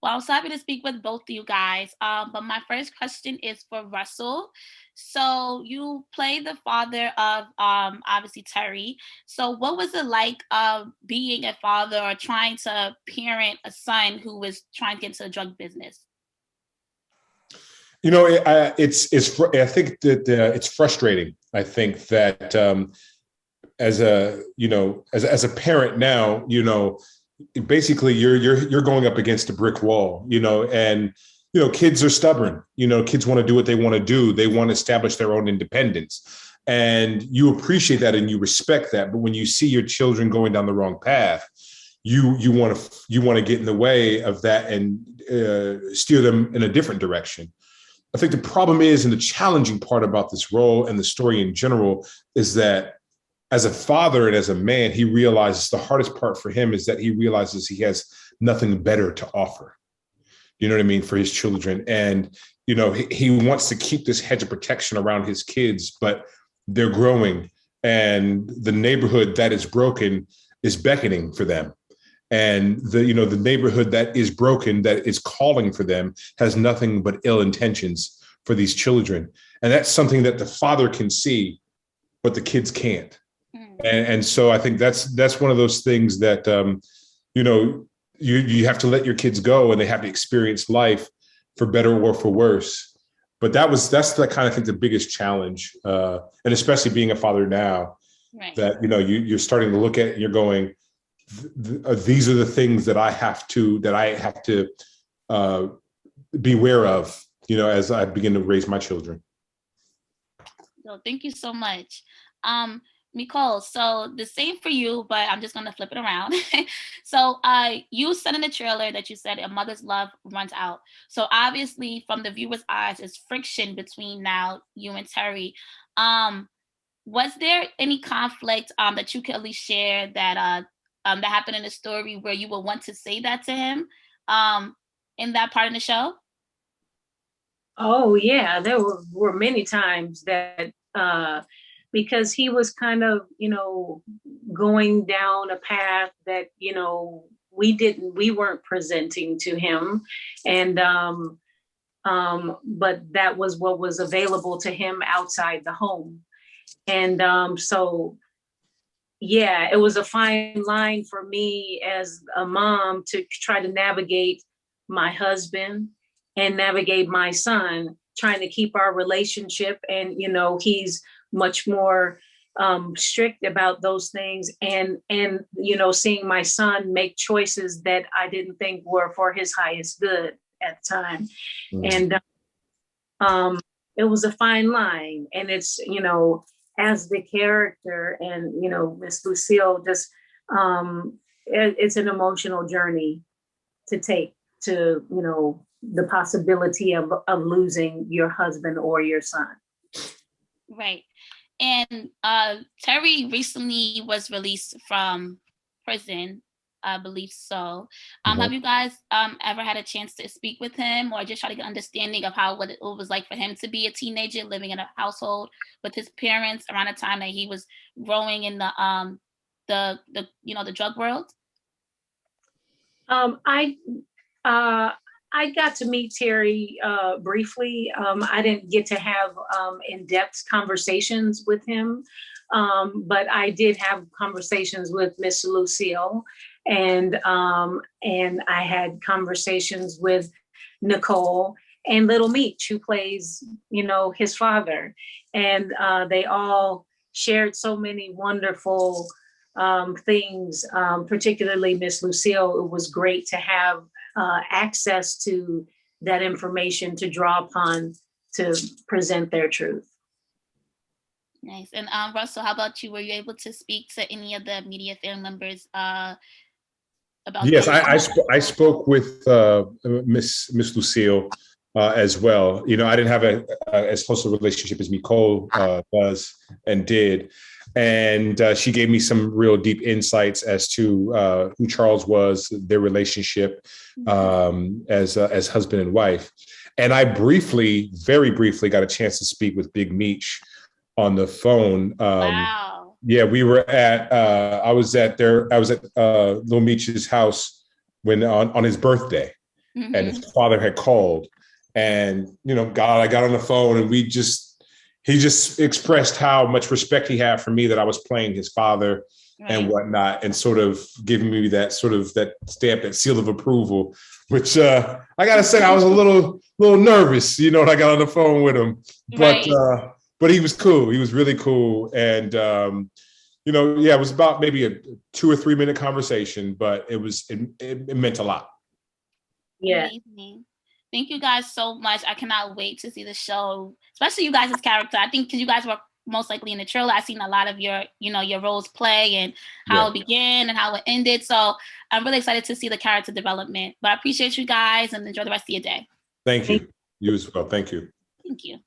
Well, I was happy to speak with both of you guys. But my first question is for Russell. So you play the father of obviously Terry. So what was it like being a father or trying to parent a son who was trying to get into the drug business? I think that it's frustrating. I think that as a as a parent now, basically you're going up against a brick wall, and kids are stubborn. Kids want to do what they want to do. They want to establish their own independence, and you appreciate that and you respect that. But when you see your children going down the wrong path, you want to get in the way of that and steer them in a different direction. I think the problem is, and the challenging part about this role and the story in general, is that as a father and as a man, he realizes the hardest part for him is that he realizes he has nothing better to offer. You know what I mean? For his children. And, he wants to keep this hedge of protection around his kids, but they're growing and the neighborhood that is broken is beckoning for them. And the neighborhood that is broken, that is calling for them, has nothing but ill intentions for these children. And that's something that the father can see, but the kids can't. And so I think that's one of those things that you have to let your kids go and they have to experience life for better or for worse. But that's the kind of thing the biggest challenge, and especially being a father now, Right. that you're starting to look at it and you're going, these are the things that I have to beware of, as I begin to raise my children. So thank you so much. Michole, so the same for you, but I'm just gonna flip it around. So you said in the trailer that you said a mother's love runs out. So obviously from the viewer's eyes, it's friction between now you and Terry. Um, was there any conflict that you could at least share that happened in the story where you would want to say that to him in that part of the show? Oh yeah, there were many times that because he was kind of, going down a path that, we weren't presenting to him. And but that was what was available to him outside the home. And so yeah, it was a fine line for me as a mom to try to navigate my husband and navigate my son, trying to keep our relationship. And, he's much more strict about those things. And, seeing my son make choices that I didn't think were for his highest good at the time. Mm-hmm. And it was a fine line. And it's, as the character and, Miss Lucille, just it's an emotional journey to take to, the possibility of losing your husband or your son. Right. And Terry recently was released from prison, I believe so. Have you guys ever had a chance to speak with him or just try to get understanding of what it was like for him to be a teenager living in a household with his parents around the time that he was growing in the drug world? I got to meet Terry briefly. I didn't get to have in-depth conversations with him, but I did have conversations with Miss Lucille, and I had conversations with Nicole and Little Meech, who plays, his father, and they all shared so many wonderful things. Particularly Miss Lucille, it was great to have access to that information to draw upon to present their truth. Nice. And Russell, how about you? Were you able to speak to any of the media family members about? Yes, I spoke with Miss Lucille as well. I didn't have as close a relationship as Michole does and did. And she gave me some real deep insights as to who Charles was, their relationship as husband and wife. And I very briefly got a chance to speak with Big Meech on the phone. Wow. Yeah, we were at, I was at Little Meech's house when on his birthday. and his father had called, and I got on the phone, and he just expressed how much respect he had for me, that I was playing his father and whatnot, and sort of giving me that stamp, that seal of approval, which I gotta say, I was a little nervous, when I got on the phone with him, but he was cool. He was really cool, and it was about maybe a 2 or 3 minute conversation, but it meant a lot. Yeah. Amazing. Thank you guys so much. I cannot wait to see the show, especially you guys' character. I think because you guys were most likely in the trailer, I've seen a lot of your roles play and how it began and how it ended. So I'm really excited to see the character development. But I appreciate you guys, and enjoy the rest of your day. Thank you. You as well. Thank you. Thank you.